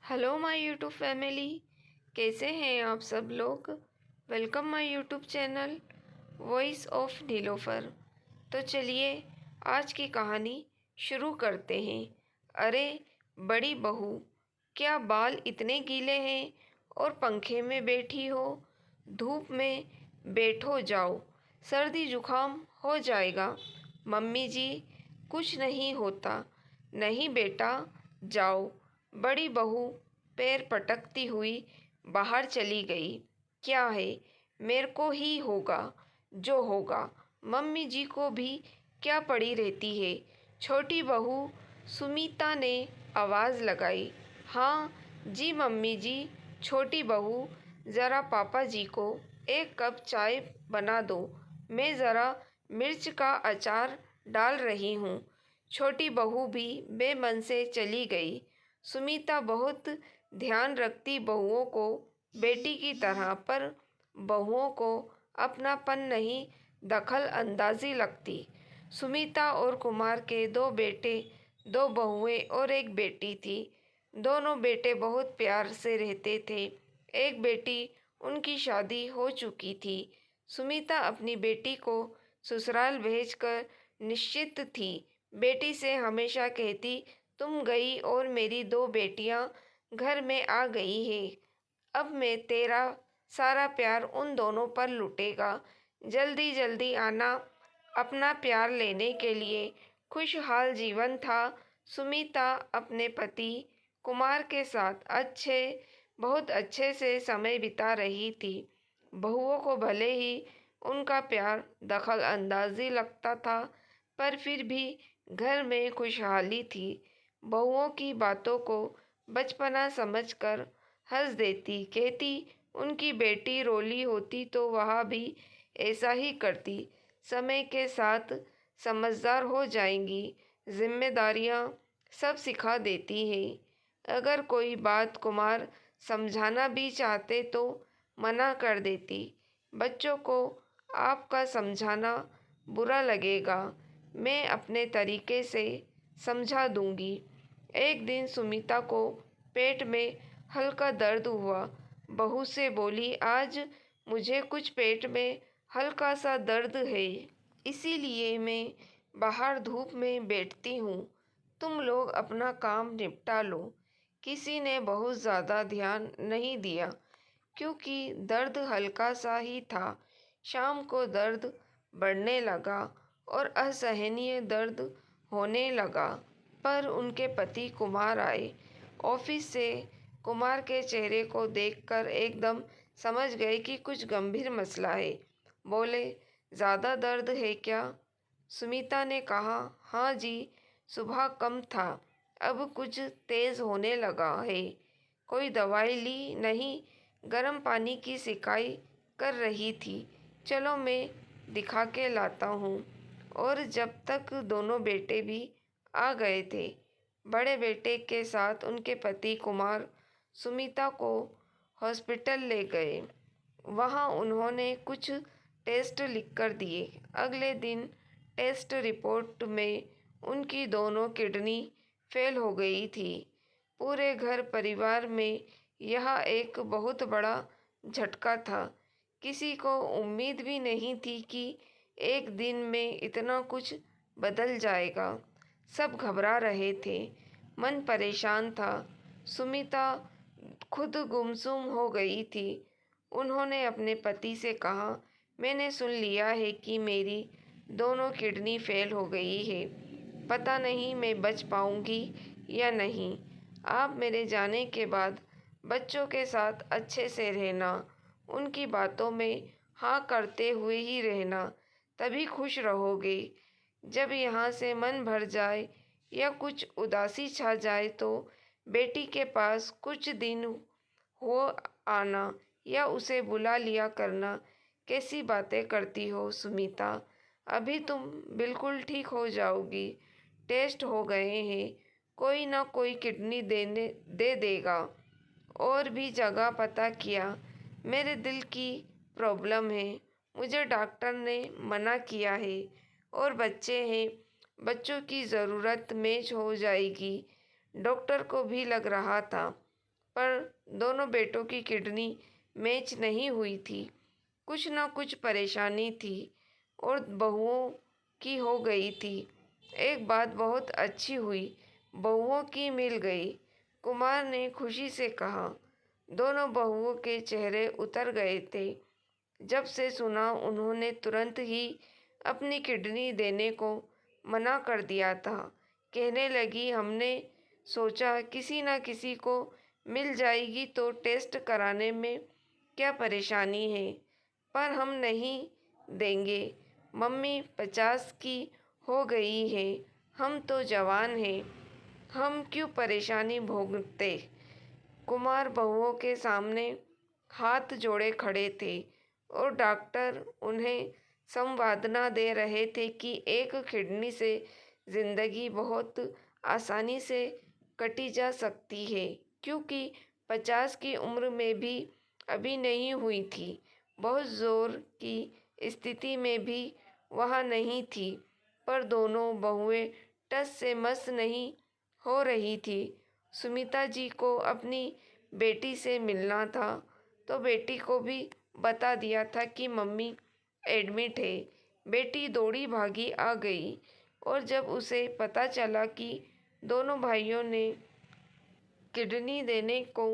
Hello my YouTube family, कैसे हैं आप सब लोग। Welcome my YouTube channel voice of Nilofar. तो चलिए आज की कहानी शुरू करते हैं। अरे बड़ी बहू, क्या बाल इतने गीले हैं और पंखे में बैठी हो। धूप में बैठो, जाओ, सर्दी जुकाम हो जाएगा। मम्मी जी, कुछ नहीं होता। नहीं बेटा, जाओ। बड़ी बहू पैर पटकती हुई बाहर चली गई। क्या है, मेरे को ही होगा जो होगा, मम्मी जी को भी क्या पड़ी रहती है। छोटी बहू सुमिता ने आवाज़ लगाई। हाँ जी मम्मी जी। छोटी बहू, ज़रा पापा जी को एक कप चाय बना दो, मैं ज़रा मिर्च का अचार डाल रही हूँ। छोटी बहू भी बेमन से चली गई। सुमिता बहुत ध्यान रखती बहुओं को बेटी की तरह, पर बहुओं को अपनापन नहीं, दखल अंदाजी लगती। सुमिता और कुमार के दो बेटे, दो बहुएं और एक बेटी थी। दोनों बेटे बहुत प्यार से रहते थे। एक बेटी, उनकी शादी हो चुकी थी। सुमिता अपनी बेटी को ससुराल भेजकर निश्चित थी। बेटी से हमेशा कहती, तुम गई और मेरी दो बेटियां घर में आ गई है। अब मैं तेरा सारा प्यार उन दोनों पर लुटेगा। जल्दी जल्दी आना अपना प्यार लेने के लिए। खुशहाल जीवन था। सुमिता अपने पति कुमार के साथ बहुत अच्छे से समय बिता रही थी। बहुओं को भले ही उनका प्यार दखल अंदाजी लगता था, पर फिर भी घर में खुशहाली थी। बहुओं की बातों को बचपना समझकर हंस देती, कहती उनकी बेटी रोली होती तो वह भी ऐसा ही करती। समय के साथ समझदार हो जाएंगी, जिम्मेदारियां सब सिखा देती है। अगर कोई बात कुमार समझाना भी चाहते तो मना कर देती। बच्चों को आपका समझाना बुरा लगेगा, मैं अपने तरीके से समझा दूंगी। एक दिन सुमिता को पेट में हल्का दर्द हुआ। बहू से बोली, आज मुझे कुछ पेट में हल्का सा दर्द है, इसीलिए मैं बाहर धूप में बैठती हूँ। तुम लोग अपना काम निपटा लो। किसी ने बहुत ज़्यादा ध्यान नहीं दिया, क्योंकि दर्द हल्का सा ही था। शाम को दर्द बढ़ने लगा और असहनीय दर्द होने लगा। पर उनके पति कुमार आए। ऑफिस से कुमार के चेहरे को देखकर एकदम समझ गए कि कुछ गंभीर मसला है। बोले, ज़्यादा दर्द है क्या? सुमिता ने कहा, हाँ जी, सुबह कम था, अब कुछ तेज़ होने लगा है। कोई दवाई ली? नहीं, गर्म पानी की सिकाई कर रही थी। चलो मैं दिखा के लाता हूँ। और जब तक दोनों बेटे भी आ गए थे। बड़े बेटे के साथ उनके पति कुमार सुमिता को हॉस्पिटल ले गए। वहाँ उन्होंने कुछ टेस्ट लिख कर दिए। अगले दिन टेस्ट रिपोर्ट में उनकी दोनों किडनी फेल हो गई थी। पूरे घर परिवार में यह एक बहुत बड़ा झटका था। किसी को उम्मीद भी नहीं थी कि एक दिन में इतना कुछ बदल जाएगा। सब घबरा रहे थे, मन परेशान था। सुमिता खुद गुमसुम हो गई थी। उन्होंने अपने पति से कहा, मैंने सुन लिया है कि मेरी दोनों किडनी फेल हो गई है। पता नहीं मैं बच पाऊंगी या नहीं। आप मेरे जाने के बाद बच्चों के साथ अच्छे से रहना, उनकी बातों में हाँ करते हुए ही रहना, तभी खुश रहोगे। जब यहाँ से मन भर जाए या कुछ उदासी छा जाए तो बेटी के पास कुछ दिन हो आना या उसे बुला लिया करना। कैसी बातें करती हो सुमिता, अभी तुम बिल्कुल ठीक हो जाओगी। टेस्ट हो गए हैं, कोई ना कोई किडनी दे देगा। और भी जगह पता किया, मेरे दिल की प्रॉब्लम है, मुझे डॉक्टर ने मना किया है। और बच्चे हैं, बच्चों की ज़रूरत मैच हो जाएगी। डॉक्टर को भी लग रहा था पर दोनों बेटों की किडनी मैच नहीं हुई थी। कुछ न कुछ परेशानी थी और बहुओं की हो गई थी। एक बात बहुत अच्छी हुई, बहुओं की मिल गई, कुमार ने खुशी से कहा। दोनों बहुओं के चेहरे उतर गए थे। जब से सुना, उन्होंने तुरंत ही अपनी किडनी देने को मना कर दिया था। कहने लगी, हमने सोचा किसी न किसी को मिल जाएगी तो टेस्ट कराने में क्या परेशानी है, पर हम नहीं देंगे। मम्मी 50 की हो गई है, हम तो जवान हैं, हम क्यों परेशानी भोगते। कुमार बहुओं के सामने हाथ जोड़े खड़े थे और डॉक्टर उन्हें संवादना दे रहे थे कि एक किडनी से जिंदगी बहुत आसानी से कटी जा सकती है, क्योंकि 50 की उम्र में भी अभी नहीं हुई थी। बहुत जोर की स्थिति में भी वह नहीं थी, पर दोनों बहुएं टस से मस नहीं हो रही थी। सुमिता जी को अपनी बेटी से मिलना था, तो बेटी को भी बता दिया था कि मम्मी एडमिट है। बेटी दौड़ी भागी आ गई और जब उसे पता चला कि दोनों भाइयों ने किडनी देने को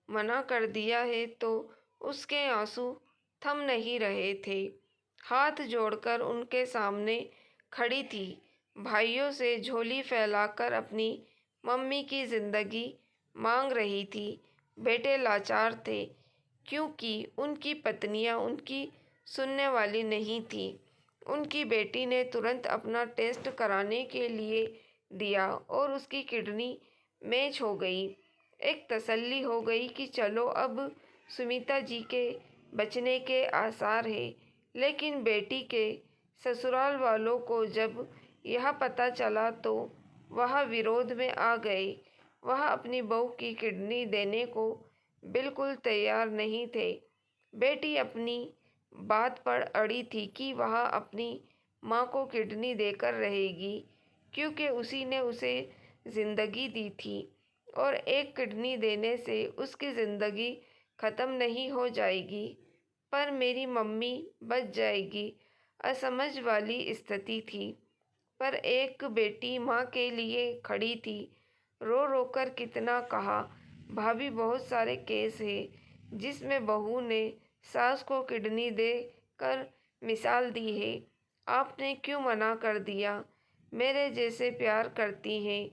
मना कर दिया है, तो उसके आंसू थम नहीं रहे थे। हाथ जोड़कर उनके सामने खड़ी थी, भाइयों से झोली फैलाकर अपनी मम्मी की जिंदगी मांग रही थी। बेटे लाचार थे, क्योंकि उनकी पत्नियां उनकी सुनने वाली नहीं थी। उनकी बेटी ने तुरंत अपना टेस्ट कराने के लिए दिया और उसकी किडनी मैच हो गई। एक तसल्ली हो गई कि चलो अब सुमिता जी के बचने के आसार हैं। लेकिन बेटी के ससुराल वालों को जब यह पता चला तो वह विरोध में आ गए। वह अपनी बहू की किडनी देने को बिल्कुल तैयार नहीं थे। बेटी अपनी बात पर अड़ी थी कि वह अपनी माँ को किडनी देकर रहेगी, क्योंकि उसी ने उसे जिंदगी दी थी और एक किडनी देने से उसकी ज़िंदगी ख़त्म नहीं हो जाएगी, पर मेरी मम्मी बच जाएगी। असमझ वाली स्थिति थी, पर एक बेटी माँ के लिए खड़ी थी। रो रो कर कितना कहा, भाभी बहुत सारे केस हैं जिसमें बहू ने सास को किडनी दे कर मिसाल दी है। आपने क्यों मना कर दिया। मेरे जैसे प्यार करती हैं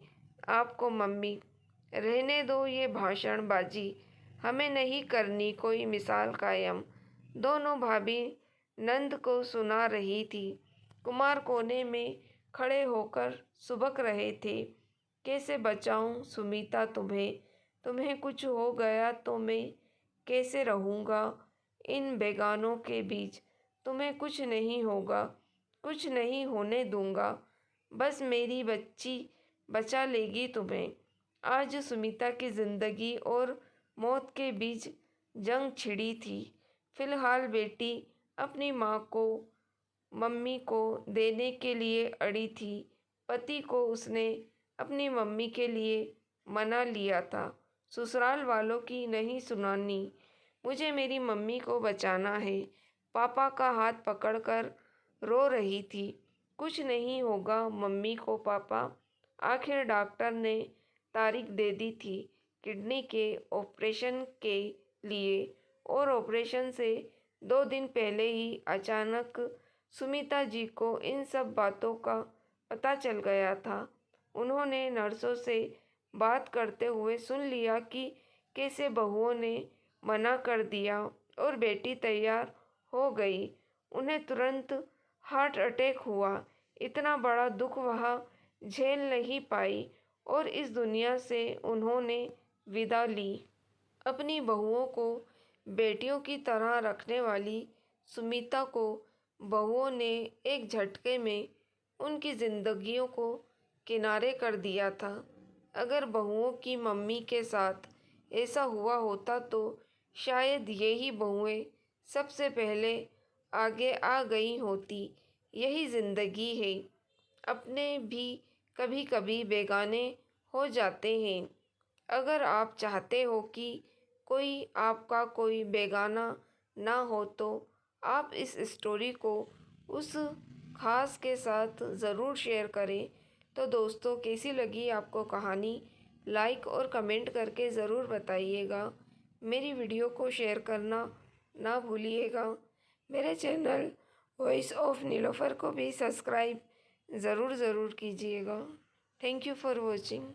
आपको मम्मी। रहने दो ये भाषणबाजी, हमें नहीं करनी कोई मिसाल कायम। दोनों भाभी नंद को सुना रही थी। कुमार कोने में खड़े होकर सुबक रहे थे। कैसे बचाऊं सुमिता तुम्हें, तुम्हें कुछ हो गया तो मैं कैसे रहूँगा इन बेगानों के बीच। तुम्हें कुछ नहीं होगा, कुछ नहीं होने दूंगा, बस मेरी बच्ची बचा लेगी तुम्हें। आज सुमिता की जिंदगी और मौत के बीच जंग छिड़ी थी। फिलहाल बेटी अपनी माँ को, मम्मी को देने के लिए अड़ी थी। पति को उसने अपनी मम्मी के लिए मना लिया था। ससुराल वालों की नहीं सुनानी, मुझे मेरी मम्मी को बचाना है। पापा का हाथ पकड़कर रो रही थी। कुछ नहीं होगा मम्मी को पापा। आखिर डॉक्टर ने तारीख दे दी थी किडनी के ऑपरेशन के लिए, और ऑपरेशन से 2 दिन पहले ही अचानक सुमिता जी को इन सब बातों का पता चल गया था। उन्होंने नर्सों से बात करते हुए सुन लिया कि कैसे बहुओं ने मना कर दिया और बेटी तैयार हो गई। उन्हें तुरंत हार्ट अटैक हुआ। इतना बड़ा दुख वह झेल नहीं पाई और इस दुनिया से उन्होंने विदा ली। अपनी बहुओं को बेटियों की तरह रखने वाली सुमिता को बहुओं ने एक झटके में उनकी जिंदगियों को किनारे कर दिया था। अगर बहुओं की मम्मी के साथ ऐसा हुआ होता तो शायद यही बहुएं सबसे पहले आगे आ गई होती। यही जिंदगी है, अपने भी कभी कभी बेगाने हो जाते हैं। अगर आप चाहते हो कि आपका कोई बेगाना ना हो तो आप इस स्टोरी को उस खास के साथ ज़रूर शेयर करें। तो दोस्तों, कैसी लगी आपको कहानी, लाइक और कमेंट करके ज़रूर बताइएगा। मेरी वीडियो को शेयर करना ना भूलिएगा। मेरे चैनल वॉइस ऑफ नीलोफर को भी सब्सक्राइब ज़रूर कीजिएगा। Thank you for watching.